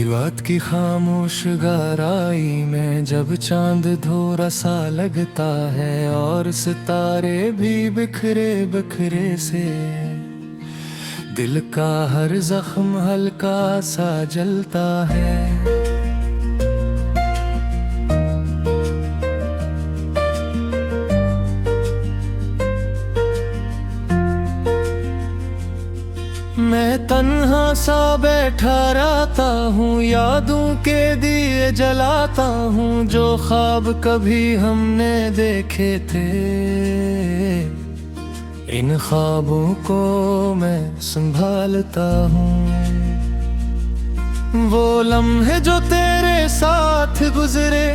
रात की खामोश गहराई में जब चांद थोड़ा सा लगता है और सितारे भी बिखरे बिखरे से, दिल का हर जख्म हल्का सा जलता है। मैं तन्हा सा बैठा रहता हूँ, यादों के दिए जलाता हूँ जो ख्वाब कभी हमने देखे थे। इन ख्वाबों को मैं संभालता हूँ। वो लम्हे जो तेरे साथ गुजरे,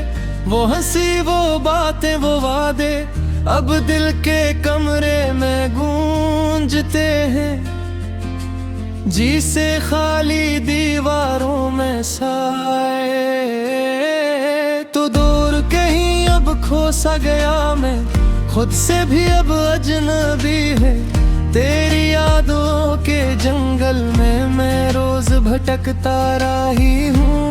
वो हंसी वो बातें वो वादे, अब दिल के कमरे में गूंजते हैं। जी से खाली दीवारों में साए, तू दूर कहीं अब खो सा गया, मैं खुद से भी अब अजनबी है। तेरी यादों के जंगल में मैं रोज भटकता रही हूँ।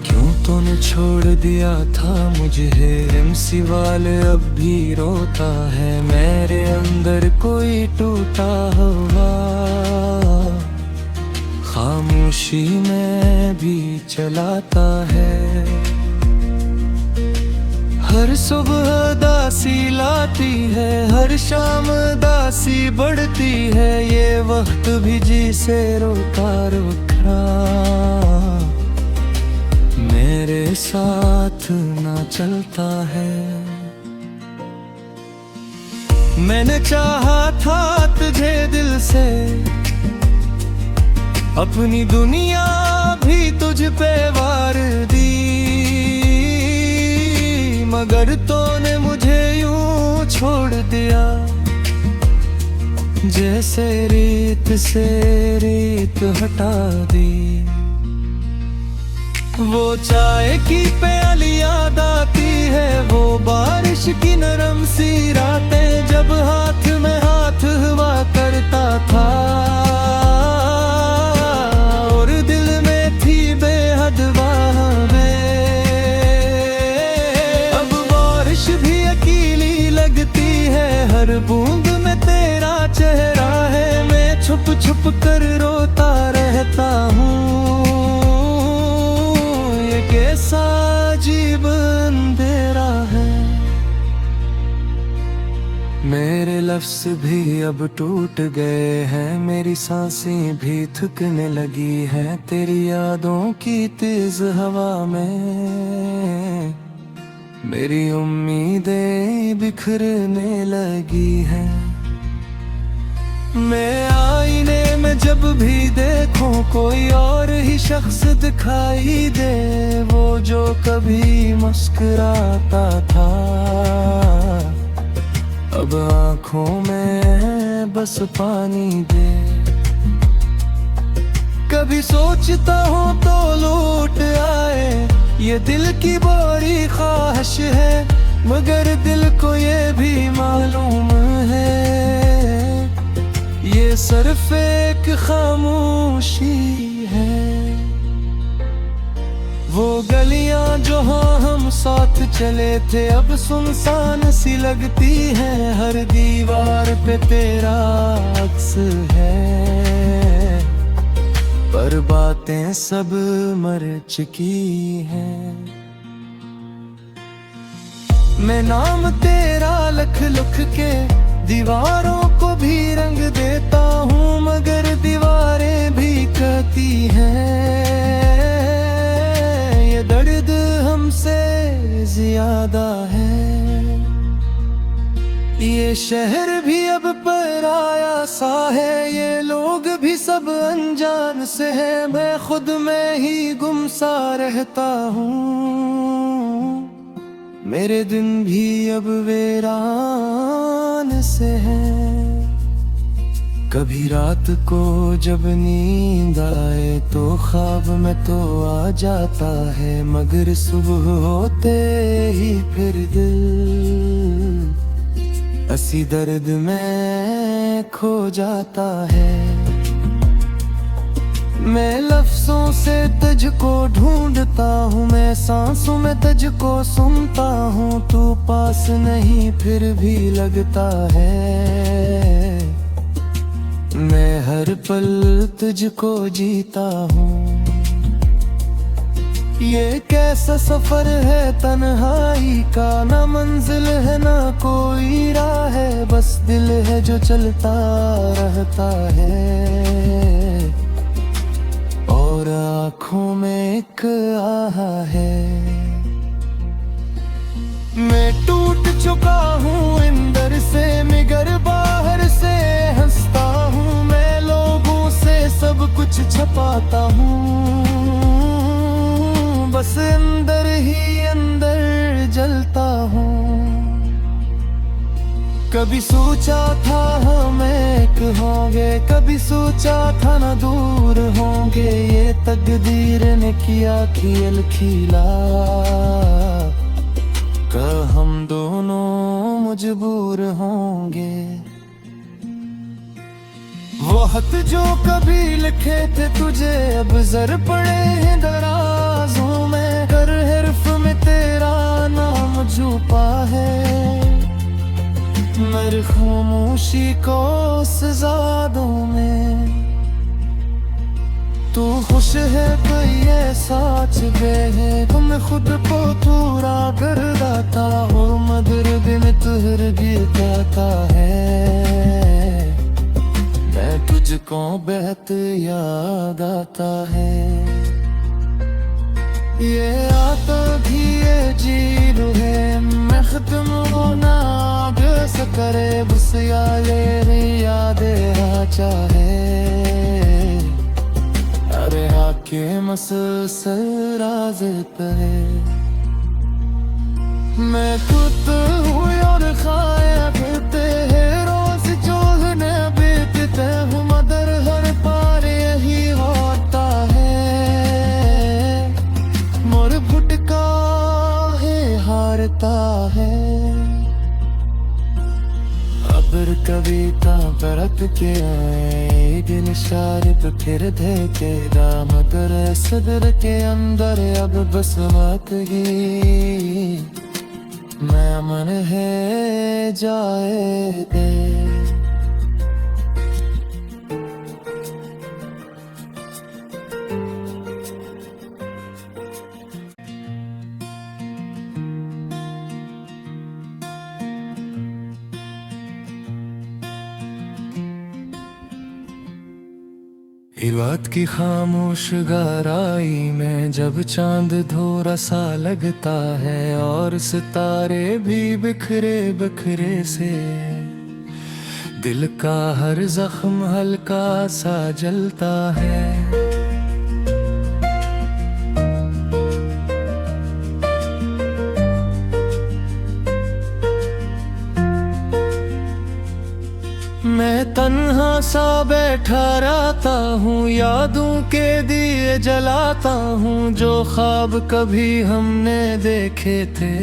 क्यों तूने छोड़ दिया था मुझे, एमसी वाले अब भी रोता है। मेरे अंदर कोई टूटा हुआ खामोशी में भी चलाता है। हर सुबह दासी लाती है, हर शाम दासी बढ़ती है। ये वक्त भी जी से रोका रोका मेरे साथ ना चलता है। मैंने चाहा था तुझे दिल से, अपनी दुनिया भी तुझ पे वार दी, मगर तूने मुझे यूं छोड़ दिया जैसे रेत से रेत हटा दी। वो चाय की प्याली याद आती है, वो बारिश की नरम सी रातें जब हाथ में हाथ हुआ करता था और दिल में थी बेहद बाहें। अब बारिश भी अकेली लगती है, हर बूंद में तेरा चेहरा है। मैं छुप छुप कर रोता रहता हूँ, कैसा अजीब अंधेरा है। मेरे लफ्ज़ भी अब टूट गए हैं, मेरी सांसें भी थकने लगी हैं। तेरी यादों की तेज हवा में मेरी उम्मीदें बिखरने लगी हैं। मैं आईने में जब भी देखूं कोई और ही शख्स दिखाई दे, वो जो कभी मुस्कुराता था अब आंखों में बस पानी दे। कभी सोचता हूँ तो लौट आए, ये दिल की बड़ी ख्वाहिश है, मगर दिल को ये भी मालूम है ये सिर्फ एक खामोशी है। वो गलियां जो हम साथ चले थे अब सुनसान सी लगती हैं। हर दीवार पे तेरा अक्स है, पर बातें सब मर चुकी हैं। मैं नाम तेरा लिख लिख के दीवारों को भी रंग देता हूँ, मगर दीवारें भी कहती हैं ये दर्द हमसे ज्यादा है। ये शहर भी अब पराया सा है, ये लोग भी सब अनजान से हैं। मैं खुद में ही गुम सा रहता हूँ, मेरे दिन भी अब वीरान से हैं। कभी रात को जब नींद आए तो ख्वाब में तो आ जाता है, मगर सुबह होते ही फिर दिल हंसी दर्द में खो जाता है। मैं लफ्जों से तुझको ढूंढता हूँ, मैं सांसों में तुझको सुनता हूँ। तू पास नहीं फिर भी लगता है, मैं हर पल तुझको जीता हूँ। ये कैसा सफर है तन्हाई का, ना मंजिल है ना कोई राह है, बस दिल है जो चलता रहता है और आँखों में एक आह है। मैं टूट चुका हूँ अंदर से, मगर बाहर से हंसता हूँ। मैं लोगों से सब कुछ छुपाता हूँ, बस अंदर ही अंदर जलता हूँ। कभी सोचा था हम एक होंगे, कभी सोचा था ना दूर होंगे। ये तकदीर ने किया खेल खिला कर हम दोनों मजबूर होंगे। वो खत जो कभी लिखे थे तुझे अब जर पड़े हैं दराजों में, कर हर्फ में तेरा नाम छुपा है। मेरी खामोशी को सजादों में तू खुश है तो ये सच है, तुम खुद को पूरा कर दाता हो। मगर दिन तुहर गिरता है, मैं तुझको बेहद याद आता है। ये आता भी ये जीरो है, मैं खत्म होना करे बस यादे चाहे। अरे आके मसल राज पे मैं खुद हूँ और खाया करते हैं रोज जो न बीतते हूँ, मगर हर पार यही होता है। मोर भुटका है हारता है, अबर कविता बरत के आए दिल शारित फिर देखेगा। मगर सदर के अंदर अब बस बात ही मैं मन है जाए दे। रात की खामोश गहराई में जब चांद थोड़ा सा लगता है और सितारे भी बिखरे बिखरे से, दिल का हर जख्म हल्का सा जलता है। मैं तन्हा सा बैठा रहता हूँ, यादों के दिए जलाता हूँ। जो ख्वाब कभी हमने देखे थे,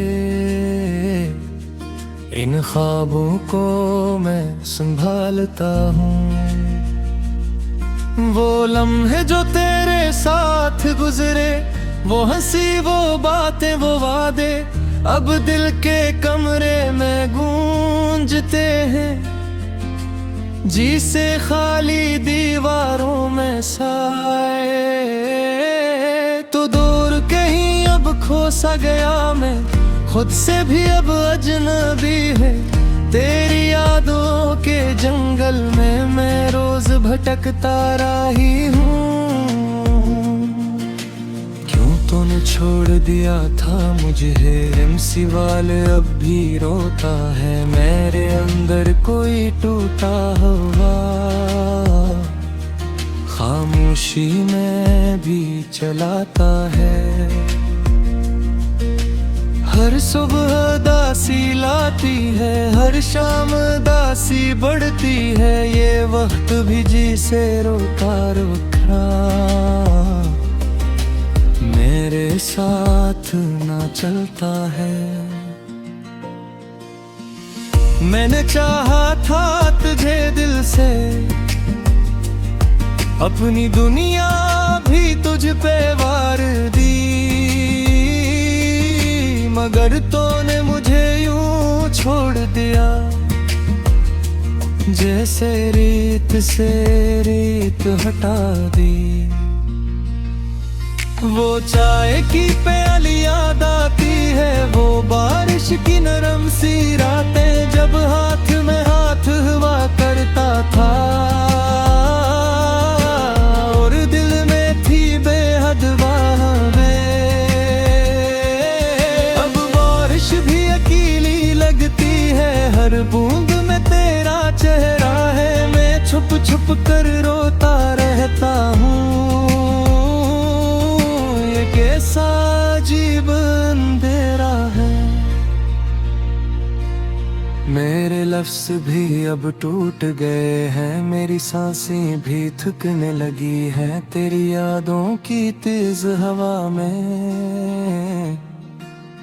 इन ख्वाबों को मैं संभालता हूँ। वो लम्हे जो तेरे साथ गुजरे, वो हंसी वो बातें वो वादे, अब दिल के कमरे में गूंजते हैं। जी से खाली दीवारों में साए, तो दूर कहीं अब खो सा गया मैं, खुद से भी अब अजनबी है। तेरी यादों के जंगल में मैं रोज भटकता रही हूँ। क्यों तूने छोड़ दिया था मुझे, एमसी वाले अब भी रोता है। मेरे अंदर कोई टूटा हुआ खामोशी में भी चलाता है। हर सुबह दासी लाती है, हर शाम दासी बढ़ती है। ये वक्त भी जी से रोका रोका मेरे साथ ना चलता है। मैंने चाहा था तुझे दिल से, अपनी दुनिया भी तुझ पे वार दी, मगर तूने मुझे यूं छोड़ दिया, जैसे रेत से रेत हटा दी। वो चाय की प्याली याद आती है, वो बारिश की नरम सी रातें, जब हाथ में हाथ हुआ करता था और दिल में थी बेहद बाहें। अब बारिश भी अकेली लगती है, हर बूंद में तेरा चेहरा है, मैं छुप छुप कर रोता रहता हूँ, ये कैसा अजीब अंधेरा है। मेरे लफ्ज़ भी अब टूट गए हैं, मेरी सांसें भी थकने लगी हैं, तेरी यादों की तेज हवा में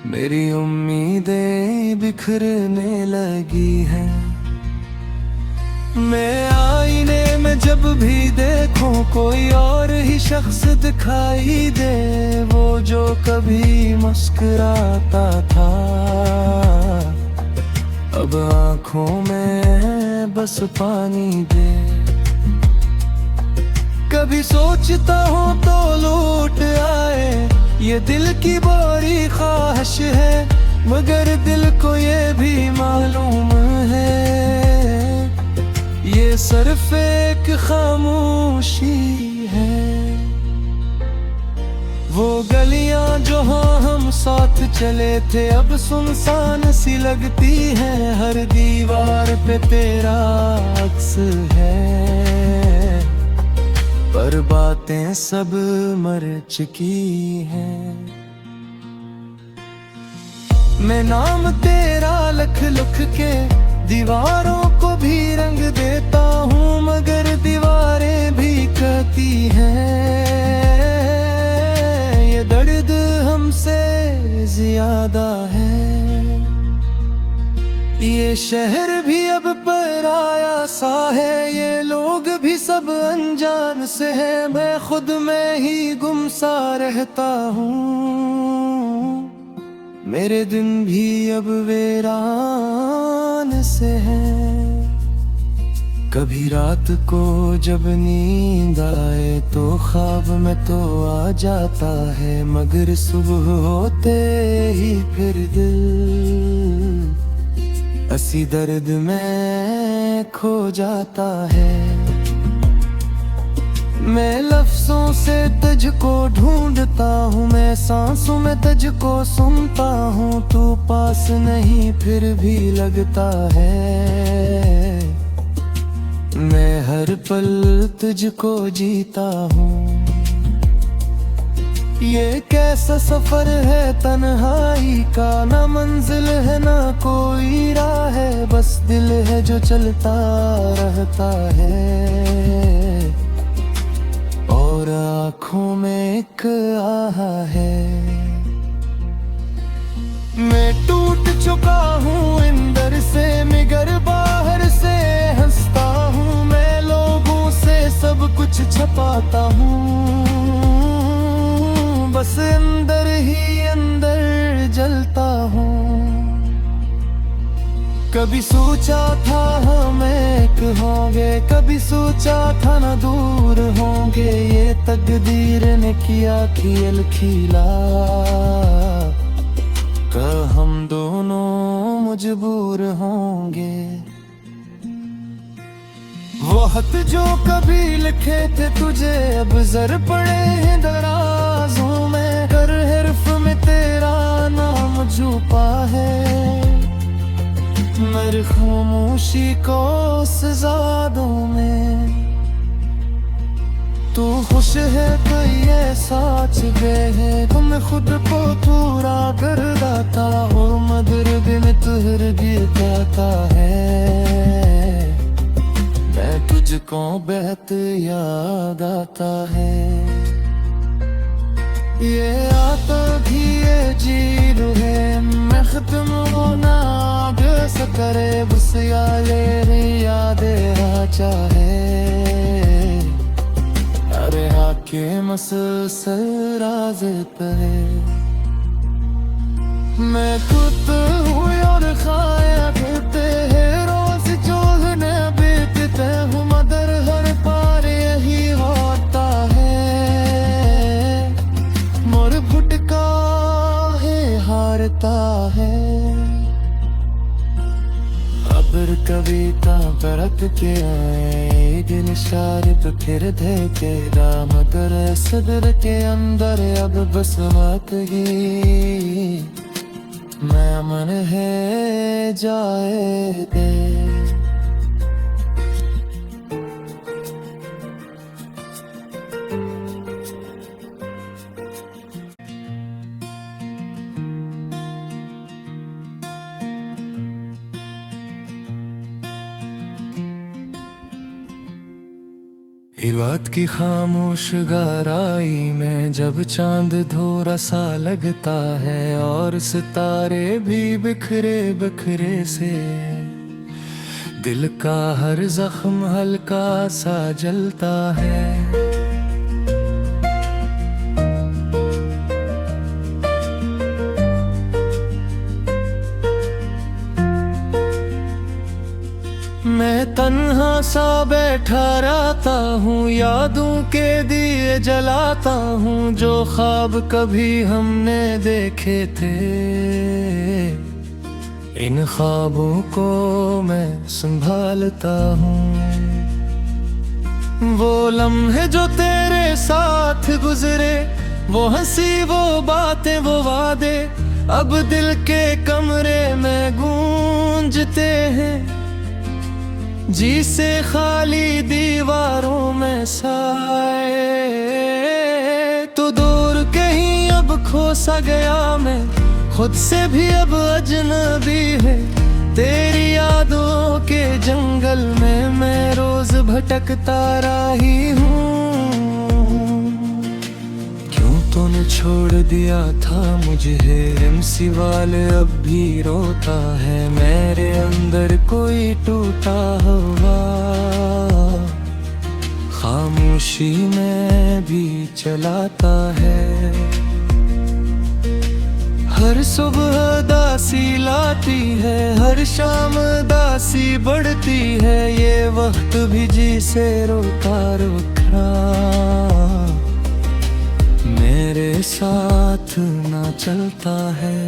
मेरी उम्मीदें बिखरने लगी हैं। मैं आईने में जब भी देखूं कोई और ही शख्स दिखाई दे, वो जो कभी मुस्कुराता था अब आंखों में बस पानी दे। कभी सोचता हूँ तो लौट आए, ये दिल की बड़ी ख्वाहिश है, मगर दिल को ये भी मालूम है ये सिर्फ एक खामोशी है। वो गलियां जहाँ हम साथ चले थे अब सुनसान सी लगती है, हर दीवार पे तेरा अक्स है, पर बातें सब मर चुकी हैं। मैं नाम तेरा लिख लिख के दीवारों को भी रंग देता हूँ, मगर दीवारें भी कहती हैं ये दर्द हमसे ज्यादा है। ये शहर भी अब पराया सा है, ये लोग भी सब अनजान से हैं, मैं खुद में ही गुम सा रहता हूँ, मेरे दिन भी अब वीरान से हैं। कभी रात को जब नींद आए तो ख्वाब में तो आ जाता है, मगर सुबह होते ही फिर दिल असी दर्द में खो जाता है। मैं लफ्जों से तुझको ढूंढता हूँ, मैं सांसों में तुझको सुनता हूँ, तू पास नहीं फिर भी लगता है, मैं हर पल तुझको जीता हूँ। ये कैसा सफर है तन्हाई का, ना मंजिल है ना कोई राह है, बस दिल है जो चलता रहता है और आँखों में एक आह है। मैं टूट चुका हूँ अंदर से, मगर बाहर से हंसता हूँ, मैं लोगों से सब कुछ छुपाता हूँ, बस अंदर ही अंदर जलता हूँ। कभी सोचा था हम एक होंगे, कभी सोचा था ना दूर होंगे, ये तकदीर ने किया खेल खिला का हम दोनों मजबूर होंगे। वो खत जो कभी लिखे थे तुझे अब जर पड़े हैं दराजों में, हर हर्फ में तेरा नाम छुपा है, मेरी खामोशी को सजादों में। तू खुश है तो ये सच है, तुम खुद को पूरा कर दाता हो, मगर दिन तुहर गिरता है, मैं तुझको बेहद याद आता है। ये आता भी ये जीर है, मैं खत्म होना से करे बस यादें यादें चाहे, के मसलसल राज पे मैं खुद हूँ और खाया करते हैं रोज जोहने बीतते हूँ मगर हर पार यही होता है मोर भुटका है हारता है अबर कविता परत के आए दिन शारित फिर देखे राम कर सदर के अंदर अब बस मत ही मैं मन है जाए दे रात की खामोश गहराई में जब चांद धोरा सा लगता है और सितारे भी बिखरे बिखरे से दिल का हर जख्म हल्का सा जलता है मैं तन्हा सा बैठा रहता हूँ यादों के दिए जलाता हूँ जो ख्वाब कभी हमने देखे थे इन ख्वाबों को मैं संभालता हूँ वो लम्हे जो तेरे साथ गुजरे वो हंसी वो बातें वो वादे अब दिल के कमरे में गूंजते हैं जी से खाली दीवारों में साए तो दूर कहीं अब खो सा गया मैं खुद से भी अब अजनबी है तेरी यादों के जंगल में मैं रोज भटकता रही हूँ क्यों तूने छोड़ दिया था मुझे एमसी वाले अब भी रोता है मेरे अंदर कोई टूटा हुआ खामोशी में भी चलाता है हर सुबह दासी लाती है हर शाम दासी बढ़ती है ये वक्त भी जी से रोता रोता मेरे साथ ना चलता है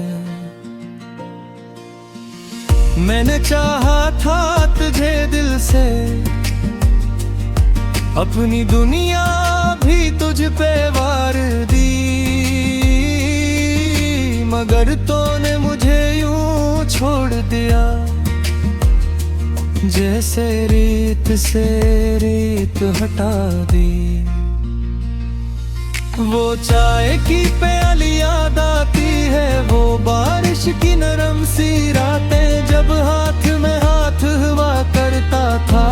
मैंने चाहा था तुझे दिल से अपनी दुनिया भी तुझ पे वार दी मगर तूने मुझे यूं छोड़ दिया जैसे रीत से रीत हटा दी वो चाय की प्याली याद आती है वो बारिश की नरम सी रातें जब हाथ में हाथ हुआ करता था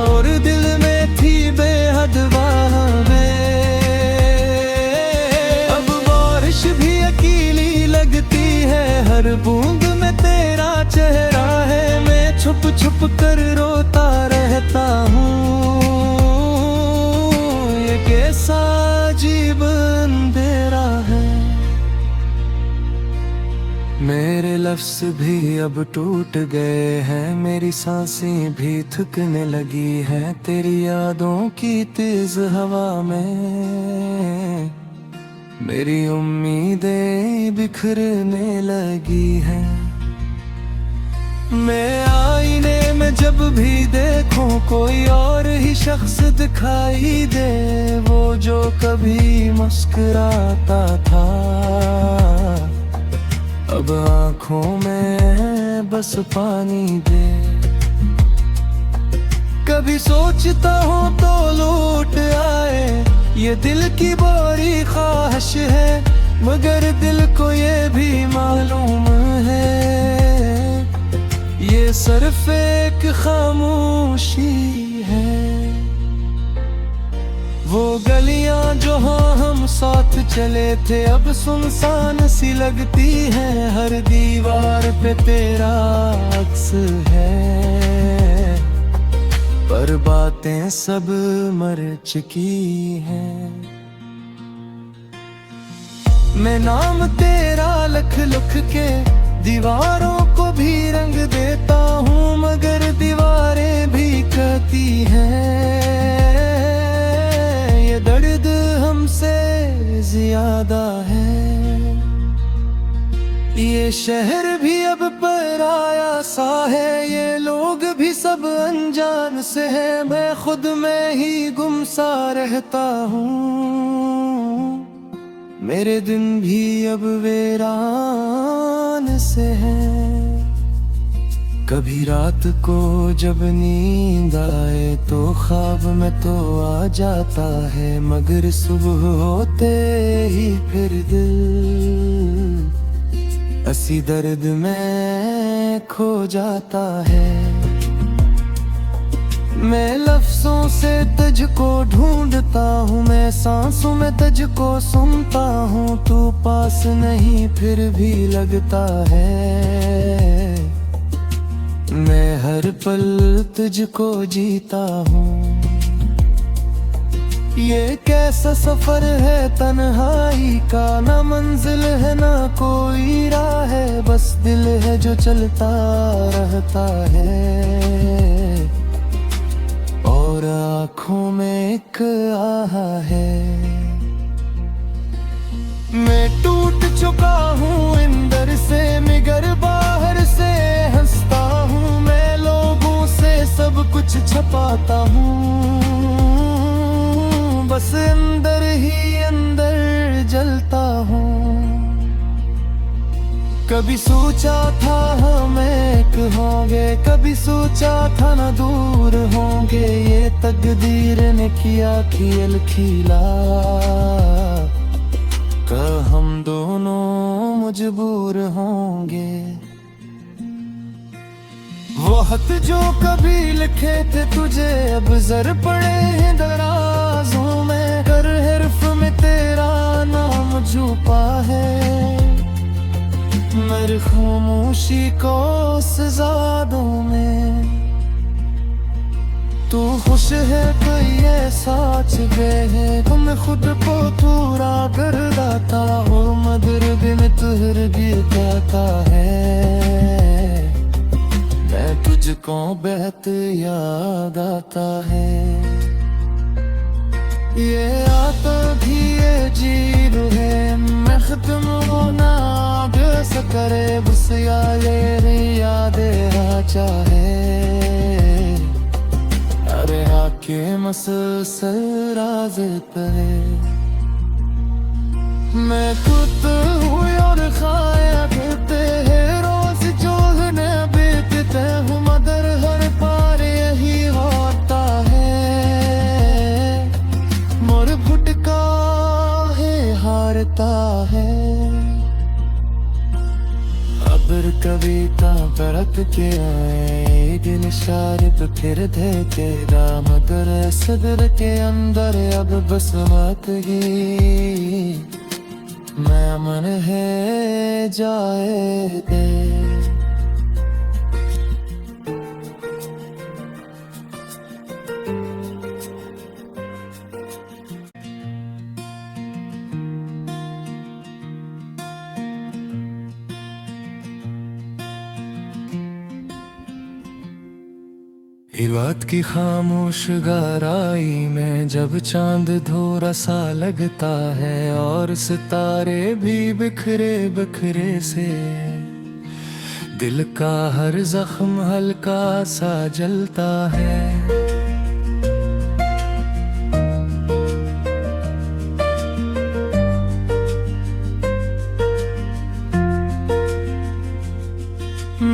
और दिल में थी बेहद बाहें अब बारिश भी अकेली लगती है हर बूंद में तेरा चेहरा है मैं छुप छुप कर रोता रहता हूँ कैसा अजीब अंधेरा है मेरे लफ्ज़ भी अब टूट गए हैं मेरी सांसें भी थकने लगी हैं तेरी यादों की तेज हवा में मेरी उम्मीदें बिखरने लगी हैं मैं आईने में जब भी देखूं कोई और ही शख्स दिखाई दे वो जो कभी मुस्कुराता था अब आँखों में बस पानी दे कभी सोचता हूँ तो लौट आए ये दिल की बड़ी ख्वाहिश है मगर दिल को ये भी मालूम है ये सिर्फ एक खामोशी है वो गलियां जो हम साथ चले थे अब सुनसान सी लगती हैं हर दीवार पे तेरा अक्स है पर बातें सब मर चुकी हैं। मैं नाम तेरा लिख लिख के दीवारों को भी रंग देता हूँ, मगर दीवारें भी कहती हैं ये दर्द हमसे ज्यादा है। ये शहर भी अब पराया सा है, ये लोग भी सब अनजान से है। मैं खुद में ही गुम सा रहता हूँ, मेरे दिन भी अब वीरान से हैं। कभी रात को जब नींद आए तो ख्वाब में तो आ जाता है, मगर सुबह होते ही फिर दिल असी दर्द में खो जाता है। मैं लफ्जों से तुझको ढूंढता हूँ, मैं सांसों में तुझको सुनता हूँ, तू पास नहीं फिर भी लगता है। मैं हर पल तुझको जीता हूँ। ये कैसा सफर है तन्हाई का, ना मंजिल है ना कोई राह है, बस दिल है जो चलता रहता है और आँखों में एक आह है। मैं टूट चुका हूँ अंदर से, मगर बाहर से हंसता हूँ। मैं लोगों से सब कुछ छुपाता हूँ, बस अंदर ही अंदर जलता हूँ। कभी सोचा था हम एक होंगे, कभी सोचा था ना दूर होंगे, ये तकदीर ने किया खेल खिला कर हम दोनों मजबूर होंगे। वो खत जो कभी लिखे थे तुझे अब जर पड़े हैं दराजों में, कर हर्फ में तेरा नाम छुपा है। मेरी खामोशी को सजादों में तू खुश है कोई ऐसा गए है, तुम खुद को थोड़ा कर दाता हो, मगर दिन तुहर गिरता है। मैं तुझको बेहद याद आता है। ये आता भी ये जीव है, मैं खत्म होना से करे बस यादे आ चाहे। अरे आके मसलसल राज पे मैं खुद हूँ और खाया करते हैं रोज जो है बीतते हूँ, मगर हर पार यही होता है। मोर भुटका है हारता है। अबर कविता बरत के आए दिल शारित फिर थे तेरा, मगर सदर के अंदर अब बस बात ही मैं मन है जाए दे। रात की खामोश गहराई में जब चांद थोड़ा सा लगता है और सितारे भी बिखरे बिखरे से, दिल का हर जख्म हल्का सा जलता है।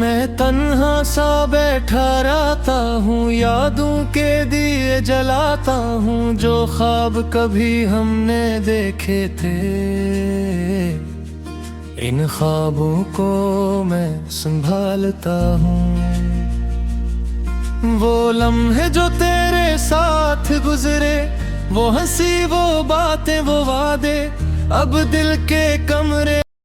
मैं तन्हा सा बैठा रहता हूँ, यादों के दिए जलाता हूँ, जो ख्वाब कभी हमने देखे थे। इन ख्वाबों को मैं संभालता हूँ। वो लम्हे जो तेरे साथ गुजरे, वो हंसी वो बातें वो वादे, अब दिल के कमरे